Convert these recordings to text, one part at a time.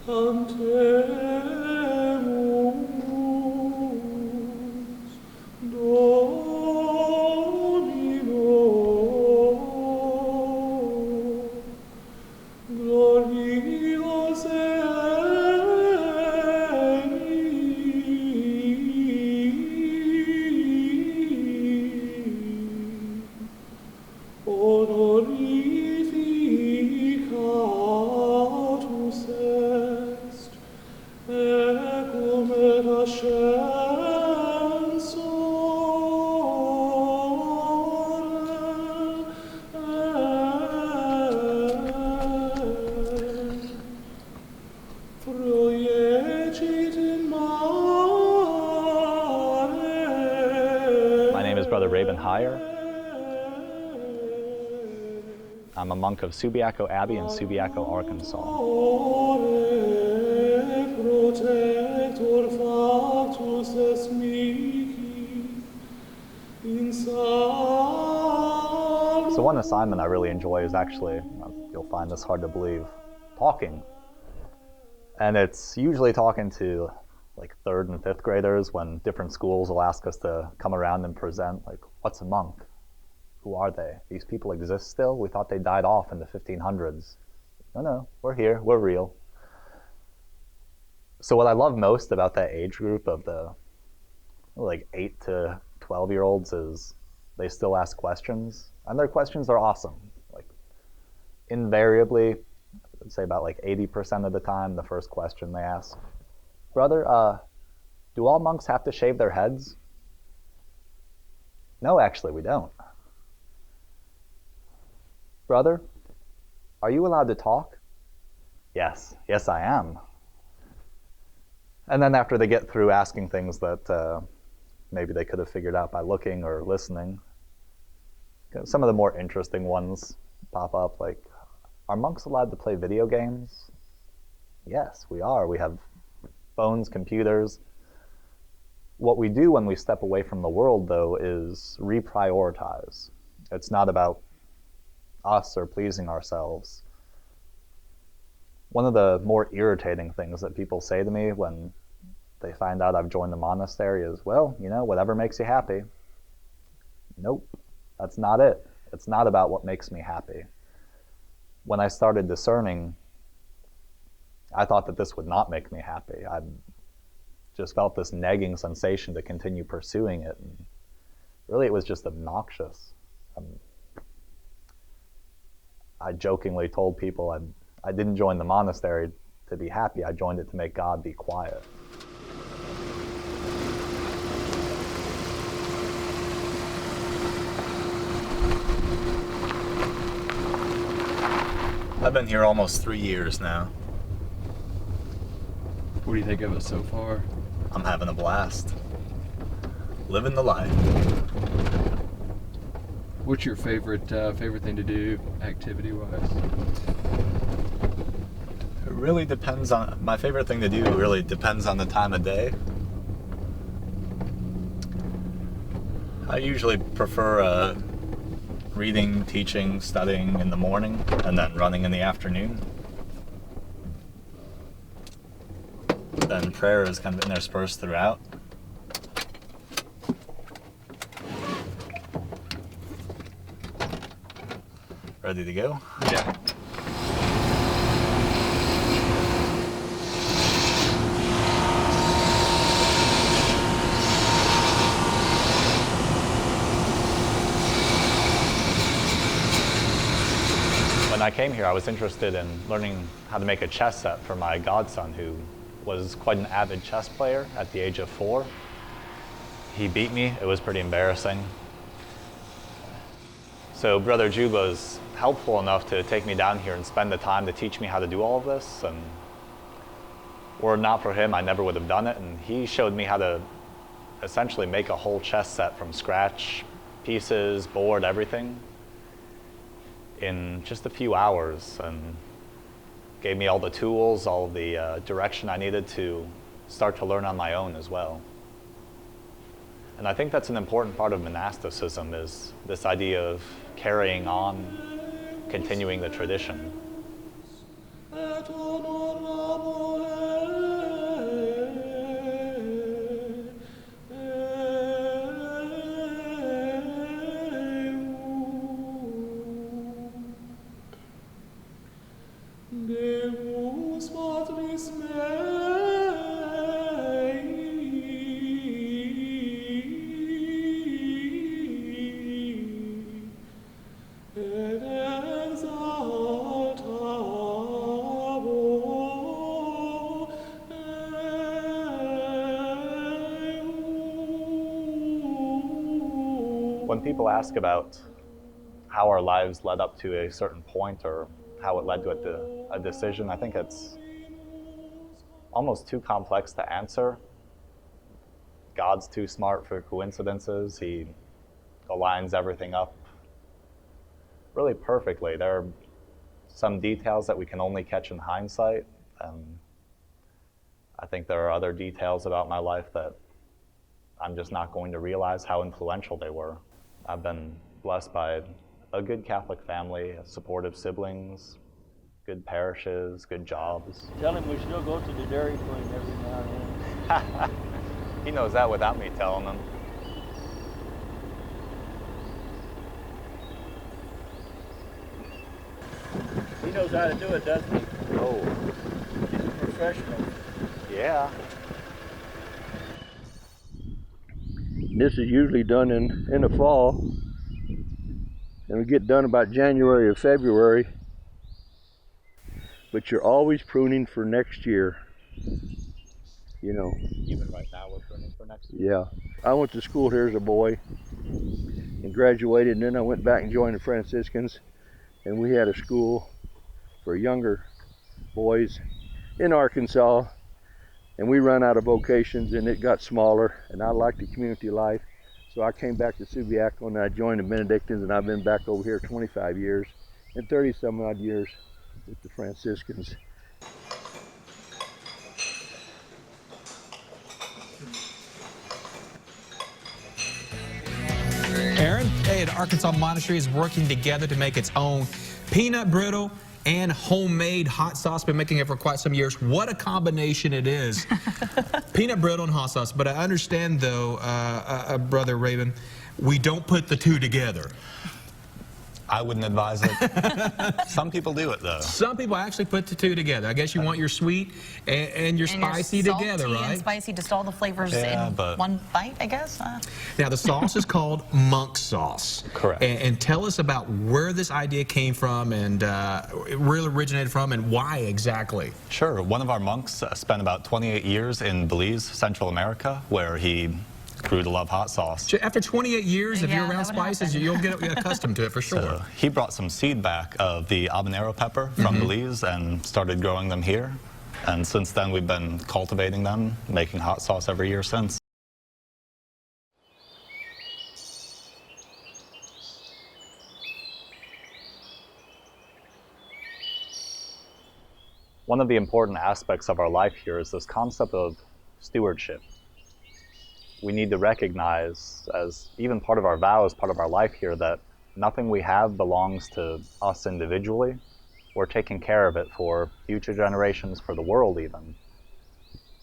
Cantemus Domino, glorios honorificatus est, ecum et ascensore, proiecit in mare. My name is Brother Raban. I'm a monk of Subiaco Abbey in Subiaco, Arkansas. So one assignment I really enjoy is actually, you'll find this hard to believe, talking. And it's usually talking to like 3rd and 5th graders when different schools will ask us to come around and present, like, what's a monk? Who are they? These people exist still? We thought they died off in the 1500s. No, we're here, we're real. So what I love most about that age group of the like 8 to 12-year-olds is they still ask questions, and their questions are awesome. Like invariably, I'd say about like 80% of the time, the first question they ask, Brother, do all monks have to shave their heads? No, actually, we don't. Brother, are you allowed to talk? Yes, I am. And then after they get through asking things that maybe they could have figured out by looking or listening, some of the more interesting ones pop up, like, are monks allowed to play video games? Yes, we are. We have phones, computers. What we do when we step away from the world, though, is reprioritize. It's not about us or pleasing ourselves. One of the more irritating things that people say to me when they find out I've joined the monastery is, well, whatever makes you happy. Nope, that's not it. It's not about what makes me happy. When I started discerning, I thought that this would not make me happy. I just felt this nagging sensation to continue pursuing it. And really, it was just obnoxious. I jokingly told people I didn't join the monastery to be happy. I joined it to make God be quiet. I've been here almost 3 years now. What do you think of it so far? I'm having a blast. Living the life. What's your favorite thing to do, activity-wise? It really depends on, my favorite thing to do really depends on the time of day. I usually prefer reading, teaching, studying in the morning, and then running in the afternoon. Then prayer is kind of interspersed throughout. Ready to go? Yeah. When I came here, I was interested in learning how to make a chess set for my godson, who was quite an avid chess player at the age of 4. He beat me. It was pretty embarrassing. So Brother Jude was helpful enough to take me down here and spend the time to teach me how to do all of this. And were it not for him, I never would have done it. And he showed me how to essentially make a whole chess set from scratch, pieces, board, everything, in just a few hours, and gave me all the tools, all the direction I needed to start to learn on my own as well. And I think that's an important part of monasticism, is this idea of carrying on, continuing the tradition. Et honorabo Habemus patris mei, et exaltabo eum. When people ask about how our lives led up to a certain point or how it led to a decision, I think it's almost too complex to answer. God's too smart for coincidences. He aligns everything up really perfectly. There are some details that we can only catch in hindsight, and I think there are other details about my life that I'm just not going to realize how influential they were. I've been blessed by a good Catholic family, supportive siblings, good parishes, good jobs. Tell him we still go to the Dairy Queen every now and then. He knows that without me telling him. He knows how to do it, doesn't he? Oh, He's a professional. yeah. This is usually done in the fall, and we get done about January or February. But you're always pruning for next year, you know. Even right now we're pruning for next year. Yeah. I went to school here as a boy and graduated, and then I went back and joined the Franciscans, and we had a school for younger boys in Arkansas, and we ran out of vocations and it got smaller, and I liked the community life, so I came back to Subiaco and I joined the Benedictines, and I've been back over here 25 years and 30 some odd years with the Franciscans. Aaron, hey, the Arkansas Monastery is working together to make its own peanut brittle and homemade hot sauce. Been making it for quite some years. What a combination it is. Peanut brittle and hot sauce. But I understand, though, Brother Raban, we don't put the two together. I wouldn't advise it. Some people do it, though. Some people actually put the two together. I guess you want your sweet and your spicy together, right? And spicy, just all the flavors Yeah, in but- one bite, I guess. Now, the sauce is called monk sauce. Correct. And tell us about where this idea came from and it really originated from and why exactly. Sure. One of our monks spent about 28 years in Belize, Central America, where he grew to love hot sauce. After 28 years, if Yeah, you're around that would spices, happen. you'll get accustomed to it for sure. So he brought some seed back of the habanero pepper from Belize and started growing them here. And since then, we've been cultivating them, making hot sauce every year since. One of the important aspects of our life here is this concept of stewardship. We need to recognize, as even part of our vows, part of our life here, that nothing we have belongs to us individually. We're taking care of it for future generations, for the world even.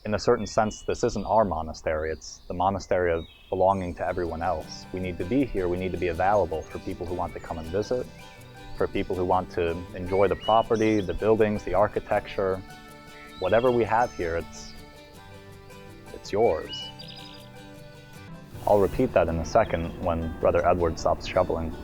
In a certain sense, this isn't our monastery, it's the monastery of belonging to everyone else. We need to be here, we need to be available for people who want to come and visit, for people who want to enjoy the property, the buildings, the architecture. Whatever we have here, it's yours. I'll repeat that in a second when Brother Edward stops shoveling.